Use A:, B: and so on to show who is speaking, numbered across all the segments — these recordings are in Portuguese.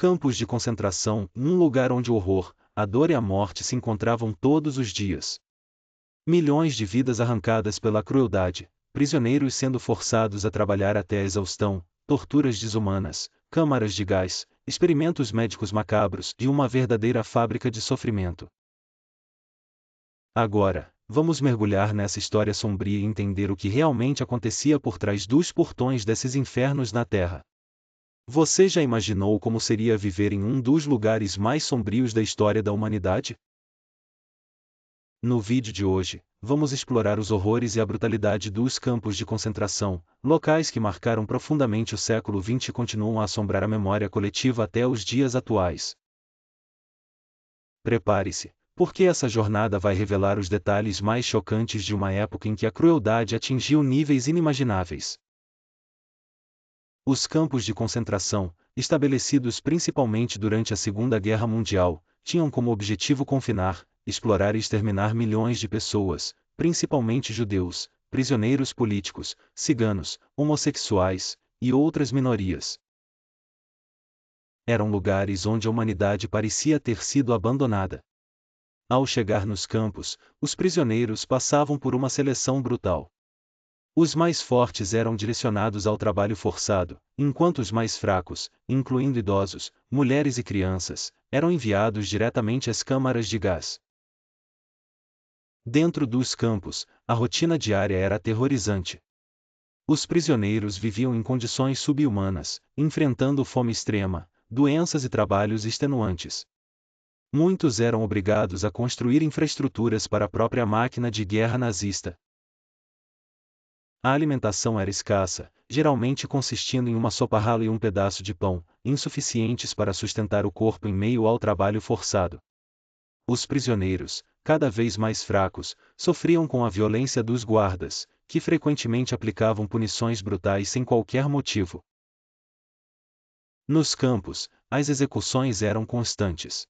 A: Campos de concentração, um lugar onde o horror, a dor e a morte se encontravam todos os dias. Milhões de vidas arrancadas pela crueldade, prisioneiros sendo forçados a trabalhar até a exaustão, torturas desumanas, câmaras de gás, experimentos médicos macabros e uma verdadeira fábrica de sofrimento. Agora, vamos mergulhar nessa história sombria e entender o que realmente acontecia por trás dos portões desses infernos na Terra. Você já imaginou como seria viver em um dos lugares mais sombrios da história da humanidade? No vídeo de hoje, vamos explorar os horrores e a brutalidade dos campos de concentração, locais que marcaram profundamente o século XX e continuam a assombrar a memória coletiva até os dias atuais. Prepare-se, porque essa jornada vai revelar os detalhes mais chocantes de uma época em que a crueldade atingiu níveis inimagináveis. Os campos de concentração, estabelecidos principalmente durante a Segunda Guerra Mundial, tinham como objetivo confinar, explorar e exterminar milhões de pessoas, principalmente judeus, prisioneiros políticos, ciganos, homossexuais e outras minorias. Eram lugares onde a humanidade parecia ter sido abandonada. Ao chegar nos campos, os prisioneiros passavam por uma seleção brutal. Os mais fortes eram direcionados ao trabalho forçado, enquanto os mais fracos, incluindo idosos, mulheres e crianças, eram enviados diretamente às câmaras de gás. Dentro dos campos, a rotina diária era aterrorizante. Os prisioneiros viviam em condições subhumanas, enfrentando fome extrema, doenças e trabalhos extenuantes. Muitos eram obrigados a construir infraestruturas para a própria máquina de guerra nazista. A alimentação era escassa, geralmente consistindo em uma sopa rala e um pedaço de pão, insuficientes para sustentar o corpo em meio ao trabalho forçado. Os prisioneiros, cada vez mais fracos, sofriam com a violência dos guardas, que frequentemente aplicavam punições brutais sem qualquer motivo. Nos campos, as execuções eram constantes.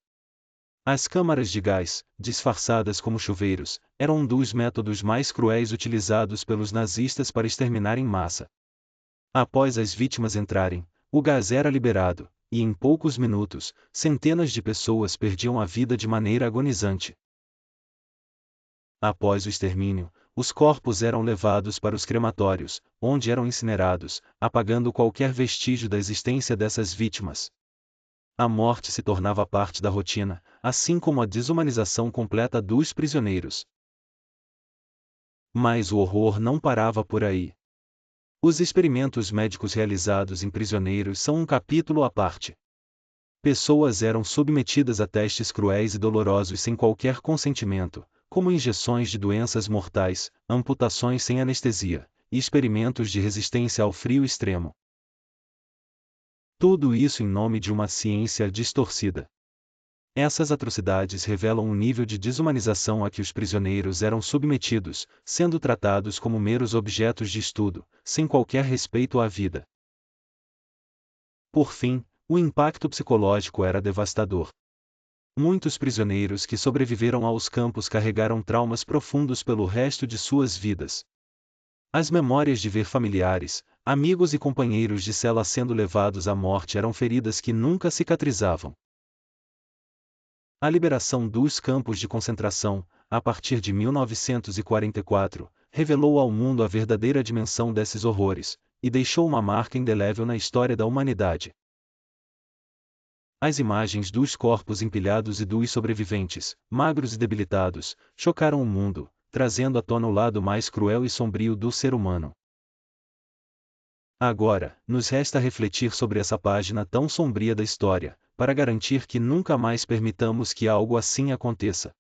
A: As câmaras de gás, disfarçadas como chuveiros, eram um dos métodos mais cruéis utilizados pelos nazistas para exterminar em massa. Após as vítimas entrarem, o gás era liberado, e em poucos minutos, centenas de pessoas perdiam a vida de maneira agonizante. Após o extermínio, os corpos eram levados para os crematórios, onde eram incinerados, apagando qualquer vestígio da existência dessas vítimas. A morte se tornava parte da rotina, assim como a desumanização completa dos prisioneiros. Mas o horror não parava por aí. Os experimentos médicos realizados em prisioneiros são um capítulo à parte. Pessoas eram submetidas a testes cruéis e dolorosos sem qualquer consentimento, como injeções de doenças mortais, amputações sem anestesia, e experimentos de resistência ao frio extremo. Tudo isso em nome de uma ciência distorcida. Essas atrocidades revelam um nível de desumanização a que os prisioneiros eram submetidos, sendo tratados como meros objetos de estudo, sem qualquer respeito à vida. Por fim, o impacto psicológico era devastador. Muitos prisioneiros que sobreviveram aos campos carregaram traumas profundos pelo resto de suas vidas. As memórias de ver familiares, amigos e companheiros de cela sendo levados à morte eram feridas que nunca cicatrizavam. A liberação dos campos de concentração, a partir de 1944, revelou ao mundo a verdadeira dimensão desses horrores, e deixou uma marca indelével na história da humanidade. As imagens dos corpos empilhados e dos sobreviventes, magros e debilitados, chocaram o mundo, trazendo à tona o lado mais cruel e sombrio do ser humano. Agora, nos resta refletir sobre essa página tão sombria da história, para garantir que nunca mais permitamos que algo assim aconteça.